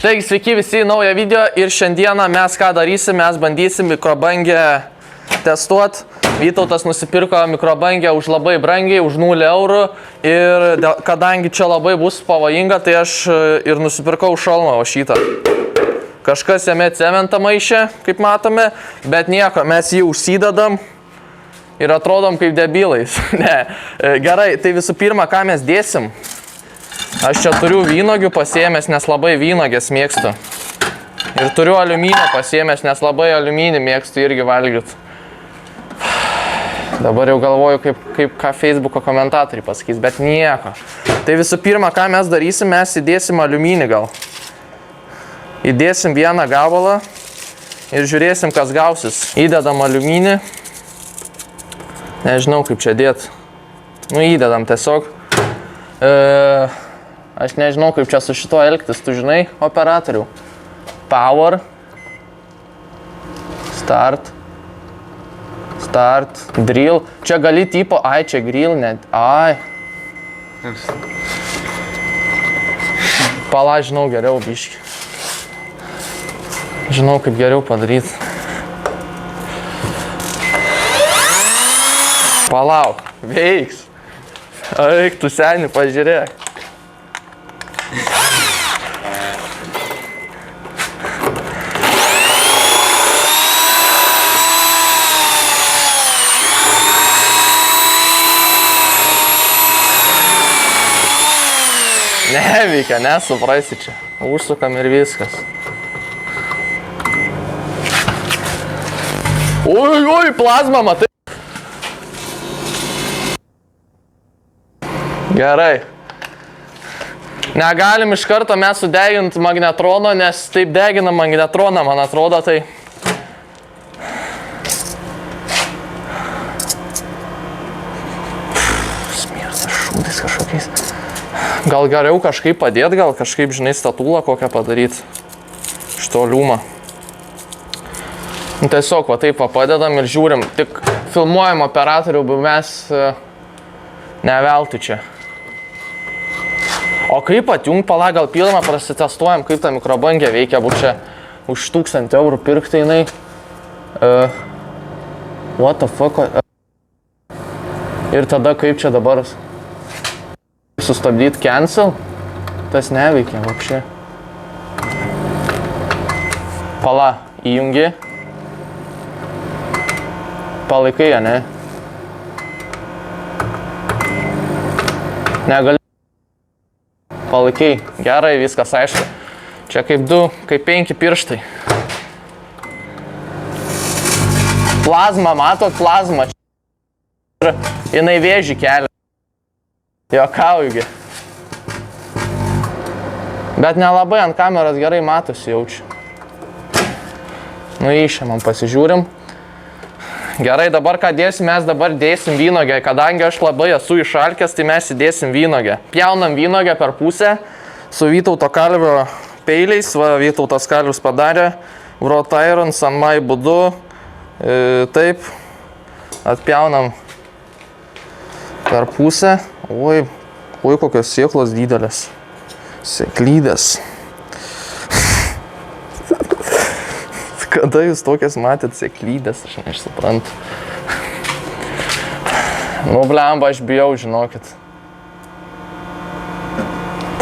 Taigi, sveiki visi į naują video ir šiandieną mes ką darysim, mes bandysim mikrobangę testuoti. Vytautas nusipirko mikrobangę už labai brangiai, už 0 eurų ir kadangi čia labai bus pavojinga, tai aš ir nusipirkau šalmą šitą. Kažkas jame cementą maišė, kaip matome, bet nieko, mes jį užsidedam ir atrodom kaip debilais. Ne. Gerai, tai visų pirma, ką mes dėsim? Aš čia turiu vynogių pasiėmęs, nes labai vynogės mėgstu. Ir turiu aliuminio pasiėmęs, nes labai aliuminį mėgstu irgi valgyti. Dabar jau galvoju, ką Facebooko komentatoriai pasakys, bet nieko. Tai visų pirma, ką mes darysim, mes įdėsim aliuminį gal. Įdėsim vieną gabalą ir žiūrėsim, kas gausis. Įdedam aliuminį. Nežinau, kaip čia dėt. Įdedam tiesiog. Aš nežinau, kaip čia su šituo elgtis, tu žinai, operatorių. Power. Start. Drill. Čia gali tipo, čia grill net. Pala, žinau geriau biškį. Žinau, kaip geriau padaryti. Palauk, veiks. Eik, tu seni, pažiūrėk. Neveikia, nesuprasi čia. Užsukam ir viskas. Oi, plazma, matai. Gerai. Negalim iš karto mes sudeginti magnetrono, nes taip deginam magnetroną, man atrodo, tai... Smirda šūdais kažkokiais. Gal geriau kažkaip padėti, gal kažkaip, žinai, statulą kokią padaryti. Šito liūmą. Tiesiog va taip padedam ir žiūrim. Tik filmuojam operatorių, bet mes neveltui čia. O kaip atjungt, pala, gal pilną prasitestuojam, kaip ta mikrobangė veikia, būt čia už 1000 eurų pirkti jinai. What the fuck? Ir tada kaip čia dabar sustabdyti cancel? Tas neveikia, vapšė. Pala, įjungi. Palaikai, ne? Negali. Palaikai. Gerai, viskas aišku. Čia kaip 5 pirštai. Plazma, matot, plazma. Jinai vėžį kelia. Jokaujugi. Bet nelabai ant kameros gerai matosi jaučiu. Išėmam, pasižiūrim. Gerai, dabar ką dėsim, mes dabar dėsim vynogę. Kadangi aš labai esu išalkęs, tai mes įdėsim vynogę. Pjaunam vynogę per pusę su Vytauto Kalvio peiliais. Va, Vytautas Kalvis padarė wrought iron sanmai būdu. Taip. Atpjaunam per pusę. Oi, kokios sėklos didelės. Sėklydės. Kada jūs tokias matėt sėklydės, aš neišsuprantu. Blemba, aš bijau, žinokit.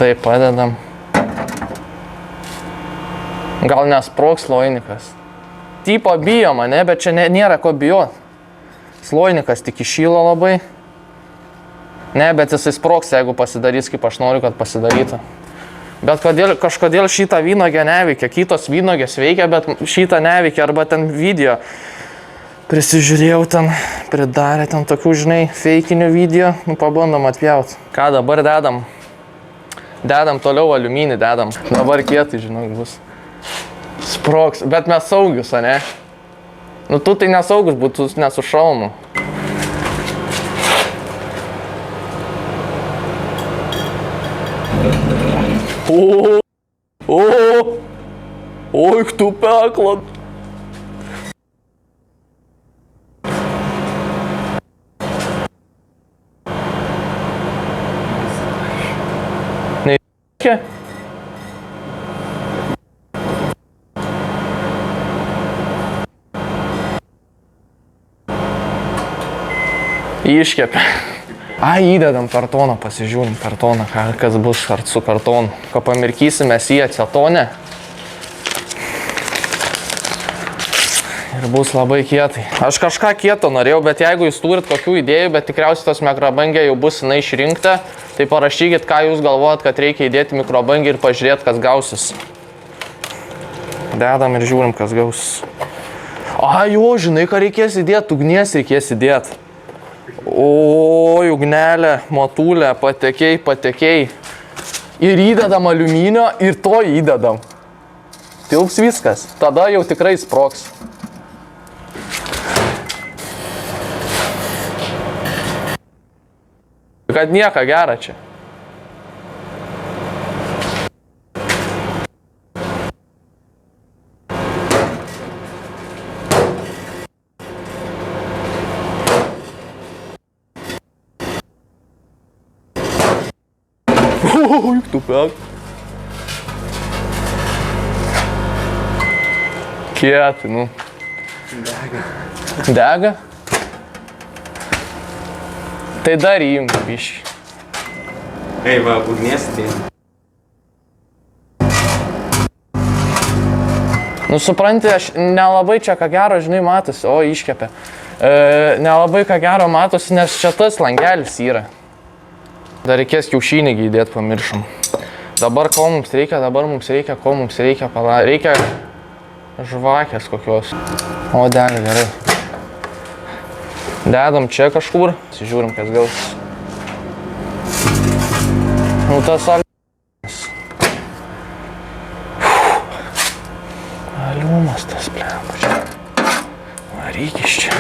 Taip, padedam. Gal nesprogs slojnikas. Tipo bijo mane, bet čia nėra ko bijot. Slojnikas tik išyla labai. Ne, bet jisai sprogs, jeigu pasidarys, kaip aš noriu, kad pasidarytų. Bet kažkodėl šitą vynogę neveikia. Kitos vynogės veikia, bet šitą neveikia. Arba ten video prisižiūrėjau, ten pridarė ten tokių, žinai, feikinių video. Pabandom atpjauti. Ką dabar dedam? Dedam toliau aliuminį, dedam. Dabar kietai, žinok, bus. Sprogs. Bet mes saugius, ne? Tu tai nesaugus būtų, nesu šalmu. Oi, tu pekla. Ne, Iškepė. Įdedam kartoną, pasižiūrim kartoną, kas bus su kartonu. Ko pamirkysime į acetonę. Ir bus labai kietai. Aš kažką kieto norėjau, bet jeigu jūs turit kokių idėjų, bet tikriausiai tos mikrobangė jau bus jinai išrinkta, tai parašykit, ką jūs galvojat, kad reikia įdėti mikrobangį ir pažiūrėti, kas gausis. Dedam ir žiūrim, kas gausis. Jo, žinai, ką reikės įdėti, ugnies reikės įdėti. Oi, ugnelė, motulė, patekiai. Ir įdedam aliuminio ir to įdedam. Tilps viskas, tada jau tikrai sprogs. Kad nieko gera čia. Juk tu pek. Kietai, nu. Dega? Tai dar įjungi, biškį. Va, ugnies tai. Nu, supranti, aš nelabai čia ką gero, žinai, matosi. Iškepė. Nelabai ką gero matosi, nes čia tas langelis yra. Dar reikės kiaušinį įdėti, pamiršom. Dabar ko mums reikia, reikia žvakės kokios. Dega, gerai. Dedam čia kažkur, žiūrim, kas gausis. Nu, tas aliumas. Aliumas tas plempa čia. Varykis čia.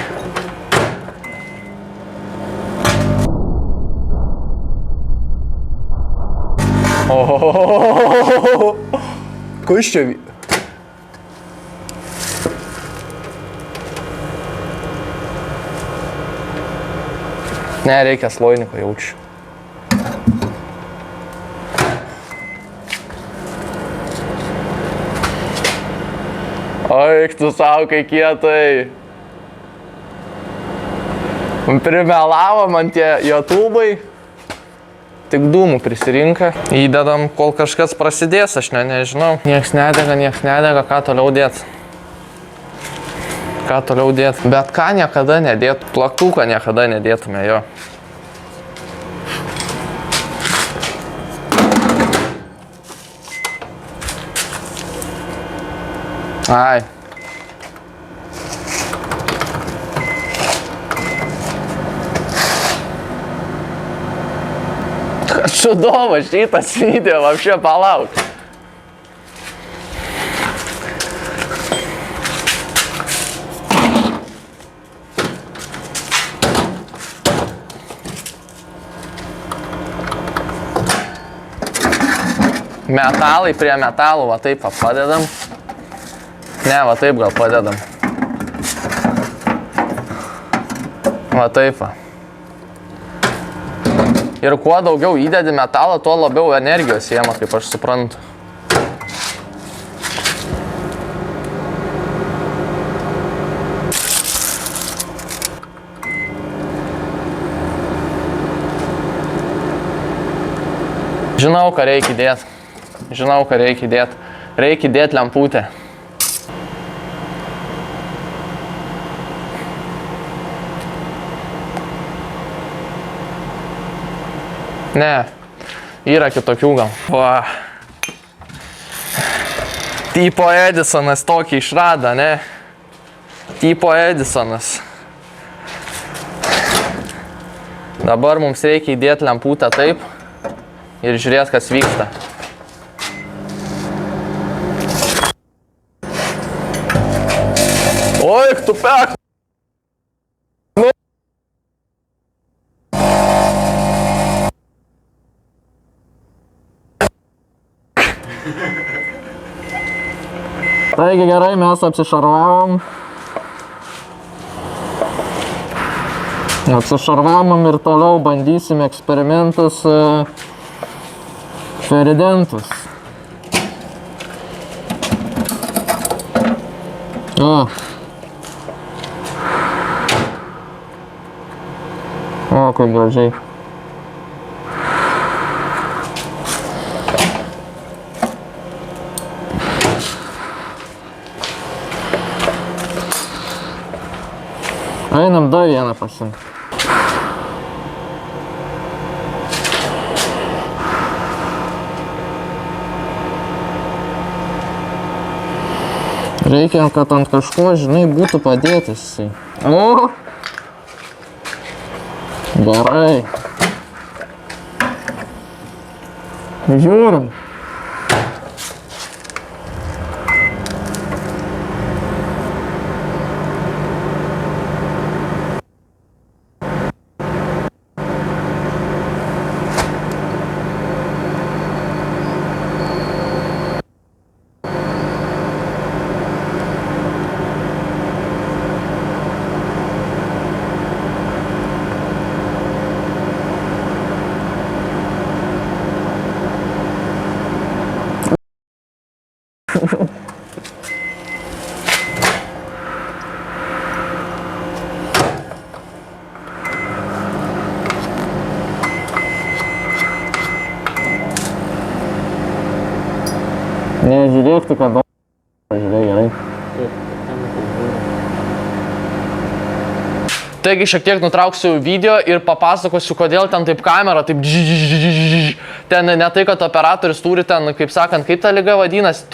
Kas čia? Ne, reikia sloiniko, jaučiu. Eik tu sau, kai kietai. Primelavo man tie YouTube'ai. Tik dūmų prisirinka. Įdedam, kol kažkas prasidės, aš nežinau. Nieks nedega, ką toliau dėt. Bet ką niekada nedėtų. Plaktuką niekada nedėtume jo. Čudovo šitas video, вообще palauk. Metalai prie metalų, va taip padedam. Ne, va taip gal padedam. Va taip va. Ir kuo daugiau įdedi metalą, tuo labiau energijos įima, kaip aš suprantu. Žinau, ką reikia įdėti. Reikia įdėti lemputę. Ne, yra kitokių gal. Va. Tipo Edisonas tokį išrado, ne? Tipo Edisonas. Dabar mums reikia įdėti lemputę taip ir žiūrėti, kas vyksta. Oi, tu pek! Taigi gerai, mes apsišarvavom. Apsišarvavom ir toliau bandysim eksperimentus feridentus. kaip gražiai. Einam dar vieną pasimti. Reikia, kad ant kažko, žinai, būtų padėtis jisai. O! Gerai. Žiūrim. Nežiūrėk tik, kad žiūrėk gerai. Taigi šiek tiek nutrauksiu video ir papasakosiu, kodėl ten taip kamera, taip ten ne tai, kad operatorius turi ten, kaip sakant, kaip ta liga vadinasi,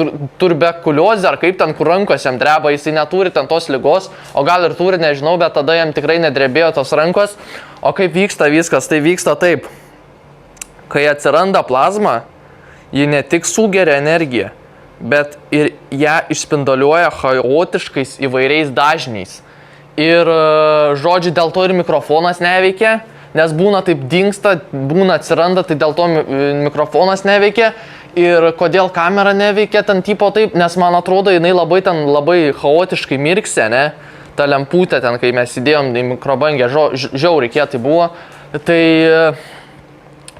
turbekuliozė ar kaip ten, kur rankos jam dreba, jisai neturi ten tos ligos, o gal ir turi, nežinau, bet tada jam tikrai nedrebėjo tos rankos. O kaip vyksta viskas, tai vyksta taip, kai atsiranda plazma, ji ne tik sugeria energiją, bet ir ją išspinduliuoja chaotiškais įvairiais dažniais. Ir, žodžiu, dėl to ir mikrofonas neveikia, nes būna taip dingsta, būna atsiranda, tai dėl to mikrofonas neveikia. Ir kodėl kamera neveikia ten tipo taip, nes man atrodo, jinai labai chaotiškai mirksė, ne? Ta lemputė ten, kai mes įdėjom į mikrobangę, žiauriai kietai buvo. Tai,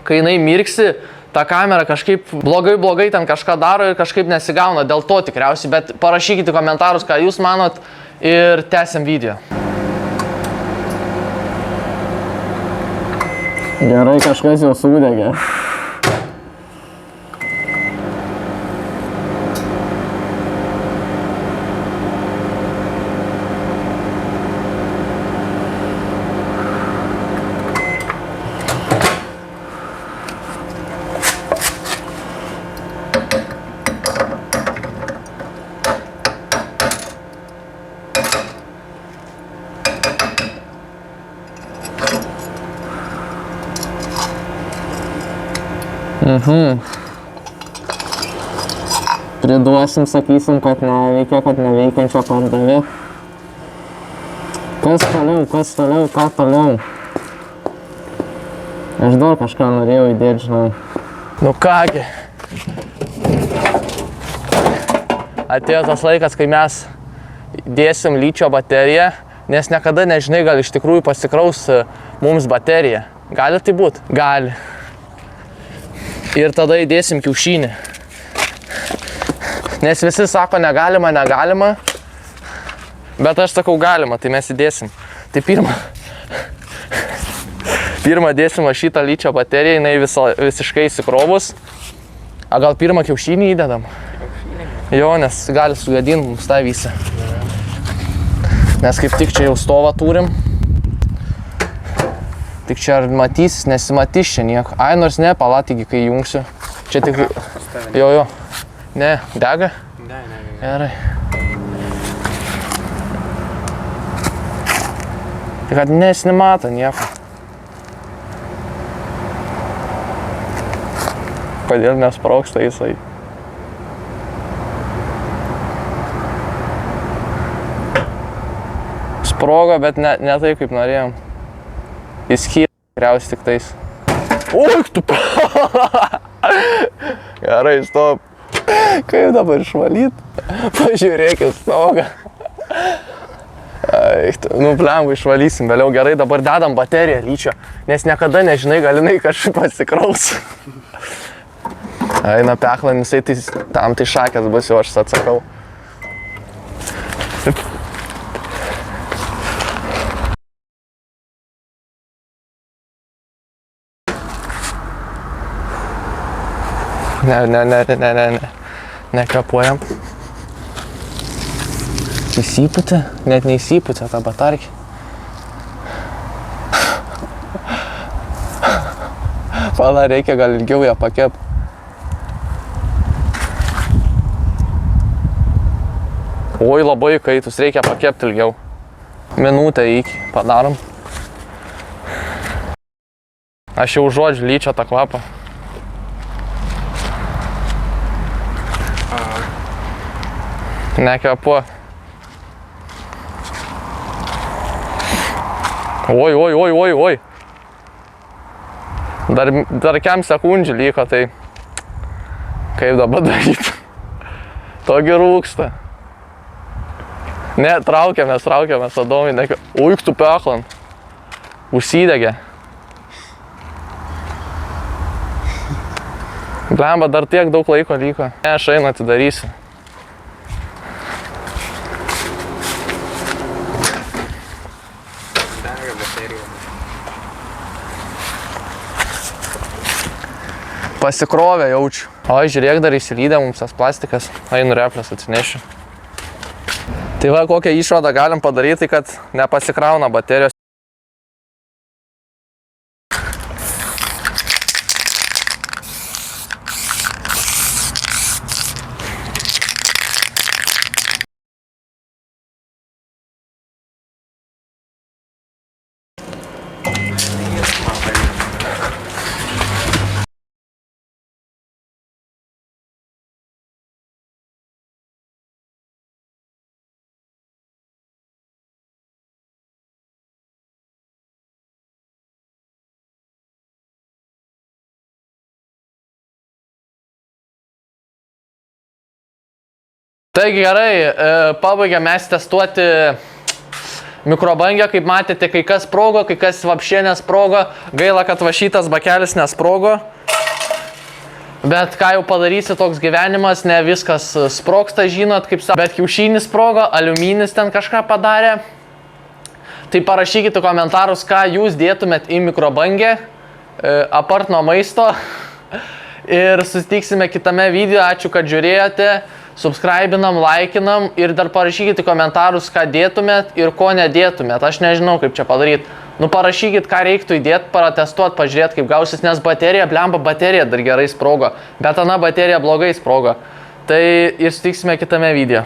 kai jinai mirksi, ta kamera kažkaip blogai ten kažką daro ir kažkaip nesigauna, dėl to tikriausiai, bet parašykite komentarus, ką jūs manot. Ir tęsiam video. Gerai, kažkas jau sudegė. Priduosim, sakysim, kad neveikia, kad neveikiančio pardavė. Kas toliau, ką toliau? Aš dar kažką norėjau įdėti, žinau. Nu kągi. Atėjo tas laikas, kai mes dėsim ličio bateriją, nes niekada nežinai, gal iš tikrųjų pasikraus mums baterija. Gali tai būt? Gali. Ir tada įdėsim kiaušinį. Nes visi sako negalima, bet aš sakau galima, tai mes įdėsim. Tai pirmą dėsim šitą ličio bateriją, jinai visiškai įsikrovus. A gal pirmą kiaušinį įdedam? Jo, nes gali sugadinti mums tą visą. Nes kaip tik čia jau stovą turim. Tik čia ar matysis, nesimatys čia nieko. Ai, nors ne, palatigi, kai jungsiu. Čia tik... Jo. Ne, dega? Ne. Gerai. Tik kad nesimato nieko. Kodėl nesprogsta jisai? Sprogo, bet ne taip, kaip norėjom. Jis kyla tikriausiai tik tais. Oi, tu... Gerai, stop. Kaip dabar išvalyt? Pažiūrėkit stogą. Nu, blemba, išvalysim vėliau. Gerai, dabar dedam bateriją ličio, nes niekada nežinai, galinai kažkaip pasikraus. Eina peklan, jisai tam tai šakės bus, jau aš atsakau. Ne. Nekvepuojam. Įsipūtė, net neįsipūtė tą batarkį. Pala, reikia gal ilgiau ją pakep. Oi, labai kaitus, reikia pakepti ilgiau. Minutę iki padarom. Aš jau žodžiu lyčia tą kvapą. Nekvepuo. Oi. Dar kem sekundžių liko, tai kaip dabar daryti? Togi rūksta. Ne, traukiamės, Adomai, uik tu peklan. Užsidegė. Blemba, dar tiek daug laiko liko. Ne, aš einu atidarysiu. Pasikrovė jaučiu. O, žiūrėk, dar įsilydė mums tas plastikas. Einu replės atsinešiu. Tai va, kokią išvadą galim padaryti, kad nepasikrauna baterijos. Taigi gerai, pabaigėm mes testuoti mikrobangę, kaip matėte, kai kas sprogo, kai kas vapšė nesprogo. Gaila, kad va šitas bakelis nesprogo. Bet ką jau padarysi, toks gyvenimas, ne viskas sprogsta, žinot, kaip sako. Bet kiaušinis sprogo, aliuminis ten kažką padarė. Tai parašykite komentarus, ką jūs dėtumėt į mikrobangę, apart nuo maisto. Ir susitiksime kitame video, ačiū, kad žiūrėjote. Subscribinam, laikinam ir dar parašykite komentarus, ką dėtumėt ir ko nedėtumėt. Aš nežinau, kaip čia padaryti. Nu, parašykit, ką reiktų įdėti, paratestuot, pažiūrėti, kaip gausis, nes baterija, blemba, baterija dar gerai sprogo. Bet ana baterija blogai sprogo. Tai ir susitiksime kitame video.